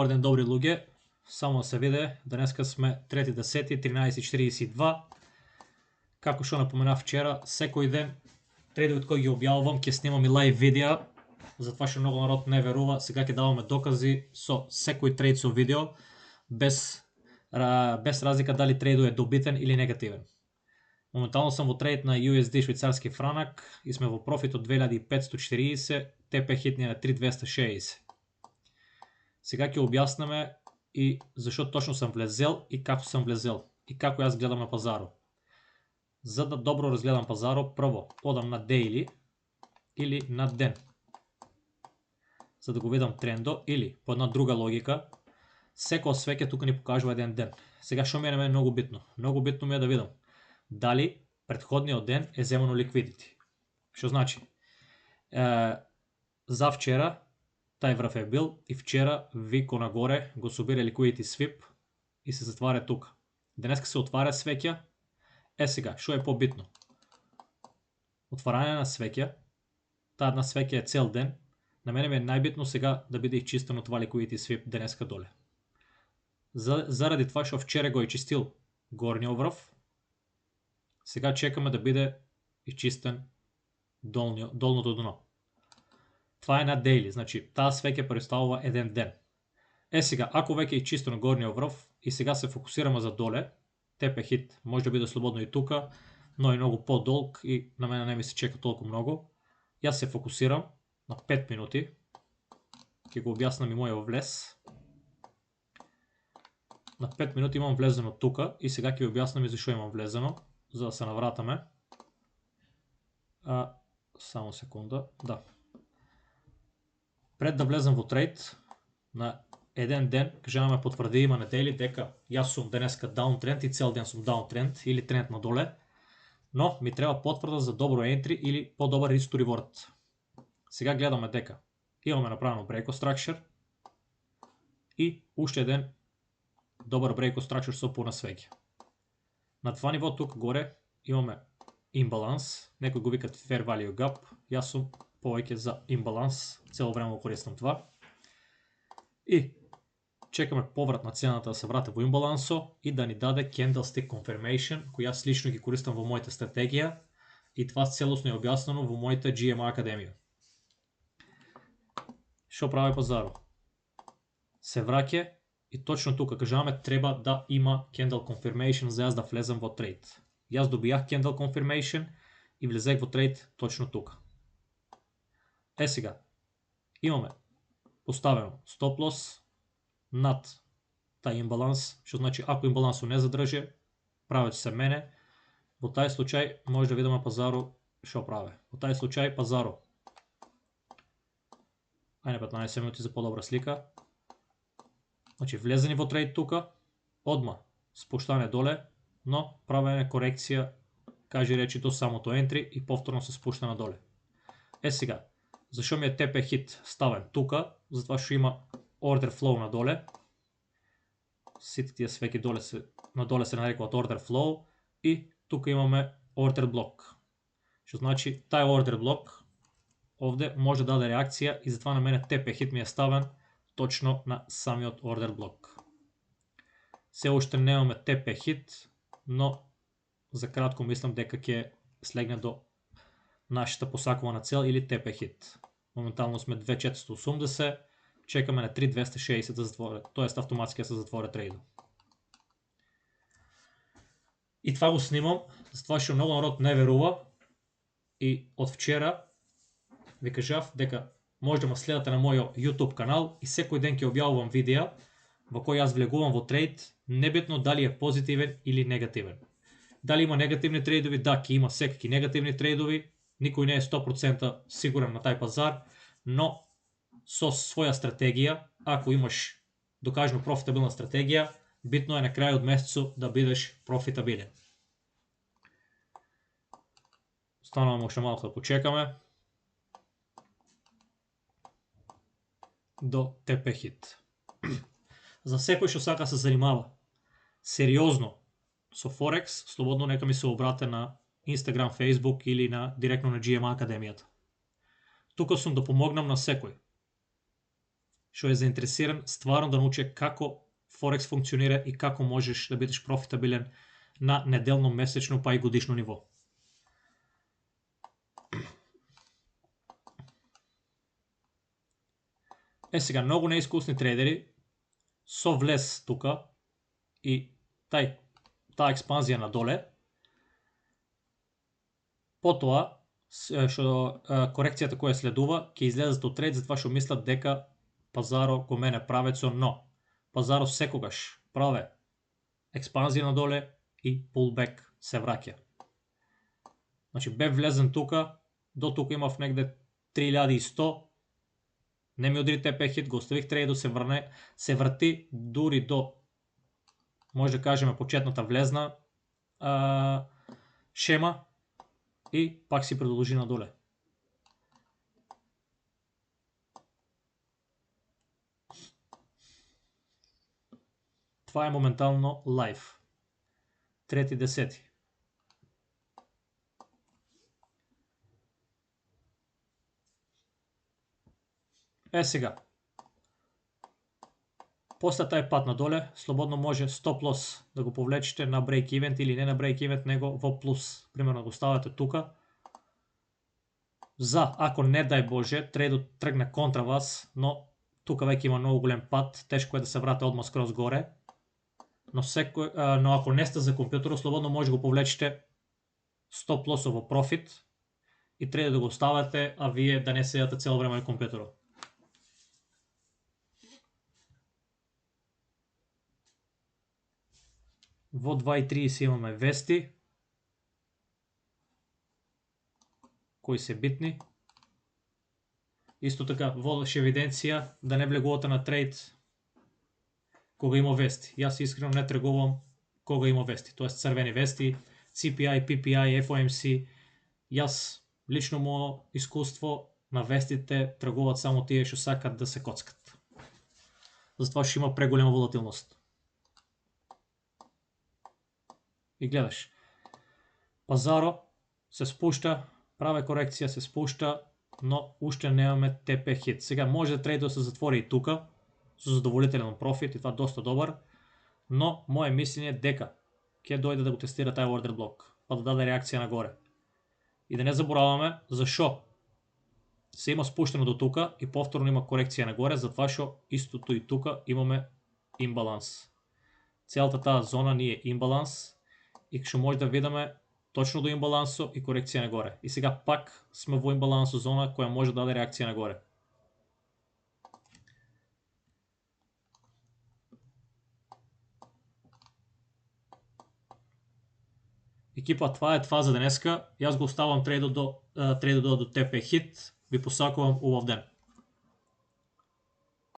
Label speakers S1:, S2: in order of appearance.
S1: Добър ден, добри луѓе. Само да се виде, денеска сме 3.10, 13.42. Како што напоменав вчера, секој ден трейдовите кои ги објавувам ќе снимам и лайв видеа, затоа што многу народ не верува. Сега ќе даваме докази со секој трейд со видео, без разлика дали трейдот е добитен или негативен. Моментално сам во трейд на USD швейцарски франак и сме во профит од 2540, ТП хитни на 3260. Сега ќе објаснеме и зашто точно сам влезел и како сам влезел и како јас гледам на пазарот. За да добро разгледам пазарот, прво одам на daily или на ден. За да го видам трендо или по една друга логика, секоја свеќе тука ни покажува еден ден. Сега што мене е многу битно? Многу битно ми е да видам дали претходниот ден е земано ликвидити. Што значи? За вчера тај врв е бил и вчера вико нагоре го собира liquidity sweep и се затваря тука. Денеска се отваря свеќа. Сега, што е побитно? Отварање на свеќа, таа една свеќа е цел ден. На мене ми е најбитно сега да биде изчистено това liquidity sweep денеска доле. Заради това што вчера го е чистил горниот врв, сега чекаме да биде изчистен долното дно. Това е на daily, значи таа свеќа представува еден ден. Сега, ако веќе е чисто на горниот врв и сега се фокусираме за доле, ТП хит може да биде слободно и тука, но е многу по-долг и на мене не ми се чека толку многу. Јас се фокусирам на 5 минути. Ќе го објаснам и мојот влез. На 5 минути имам влезено тука и сега ќе објаснам и зашо имам влезено, за да се навратаме. Само секунда, да. Пред да влезам во трейд, на еден ден, кажаме потврди има на daily дека јас сум денеска даунтренд и цел ден сум даунтренд или тренд надоле, но ми треба потврда за добро entry или по-добар risk to reward. Сега гледаме дека имаме направено break of structure и уште еден добар break of structure со пуна свеќа. На това ниво тук горе имаме имбаланс, некои го викат fair value gap, јас сум повеќе за имбаланс, цело време го користам това. И чекаме поврат на цената да се врати во имбалансо и да ни даде candlestick confirmation, кој јас лично ги користам во мојата стратегија и това целосно е објаснено во мојата GMA академија. Што прави пазарот? Се враќа и точно тука кажаме треба да има candle confirmation за јас да влезам во трейд. Јас добијах candle confirmation и влезех во трейд точно тука. Сега имаме поставено стоп лос над тај имбаланс, што значи ако имбалансот не задржи, правејќи се мене, во тај случај може да видиме пазарот што прави. Во тај случај пазарот, ајде 15 минути за подобра слика. Значи влезени во трейд тука, одма спуштане доле, но правење корекција, кажи речи до самото entry и повторно се спушта надоле. Сега, зашо ми е ТП хит ставен тука? Затоа што има order flow надоле. Сите тие свеќи доле надоле се нарекуваат order flow и тука имаме order block. Што значи тај order block овде може да даде реакција и затоа на мене ТП хит ми е ставен точно на самиот order block. Се уште немаме ТП хит, но за кратко мислам дека ќе слегне до нашата посакувана цел или ТП хит. Моментално сме 2480, чекаме на 3260 да затворя, тоест автоматски се затворя трейдот. И това го снимам, затоа што многу народ не верува и од вчера ви кажав дека може да ме следате на мојот YouTube канал и секој ден ќе објавувам видеа во кои јас влегувам во трейд, небитно дали е позитивен или негативен. Дали има негативни трейдови? Да, ќе има секаки негативни трейдови. Никој не е 100% сигурен на тај пазар, но со своја стратегија, ако имаш докажано профитабилна стратегија, битно е на крајот месецот да бидеш профитабилен. Остануваме уште малку да почекаме до ТП хит. За секој што сака се занимава сериозно со Форекс, слободно нека ми се обрате на Instagram, Facebook или директно на GMA академијата. Тука сум да помогнам на секој. што е заинтересиран стварно да научи како Форекс функционира и како можеш да бидеш профитабилен на неделно, месечно, па и годишно ниво. Сега, многу неискусни трейдери со влез тука и таа експанзија надоле, потоа што корекцијата која следува ќе излезат од трейд затоа што мислат дека пазаро го мене правецо, но пазаро секогаш праве експанзија надоле и pullback се враќа. Значи бев влезен тука, до тука имав негде 3100, не ми одри TP хит, го оставих трейдот, се врати дури до, може да кажеме, почетната влезна шема и пак си продолжи надоле. Това е моментално лайв. 3.10. Сега. После тај пат надоле, слободно може стоп лос да го повлечете на брейк ивент или не на брейк ивент, него во плюс. Примерно го ставате тука. За, ако не дај Боже, трейдот тргне контра вас, но тука веќе има многу голем пат, тешко е да се врате одма скроз горе. Но ако не сте за компјутерот, слободно може да го повлечете стоп лосово профит и трейдот да го ставате, а вие да не седате цело време на компјутерот. Во 2.30 имаме вести, кои се битни. Исто така, водеше евиденција да не влегувате на трейд кога има вести. Јас искрено не тргувам кога има вести, тоест црвени вести, CPI, PPI, FOMC. Јас лично моје искуство на вестите тргуваат само тие што сакат да се коцкат. Затоа што има преголема волатилност. И гледаш, пазаро се спушта, праве корекција, се спушта, но уште немаме TP хит. Сега може да трейдот се затвори и тука, со задоволителен профит и това доста добар, но моје мислење е дека ќе дојде да го тестира тај ордер блок, па да даде реакција нагоре. И да не забораваме зашо се има спуштено до тука и повторно има корекција нагоре, затоа што истото и тука имаме имбаланс. Целата таа зона ни е имбаланс и што може да видиме точно до имбалансо и корекција нагоре. И сега пак сме во имбалансо зона која може да даде реакција нагоре. Екипа, това е това за денеска. Јас го оставам трейдот до TP хит. Ви посакувам убав ден.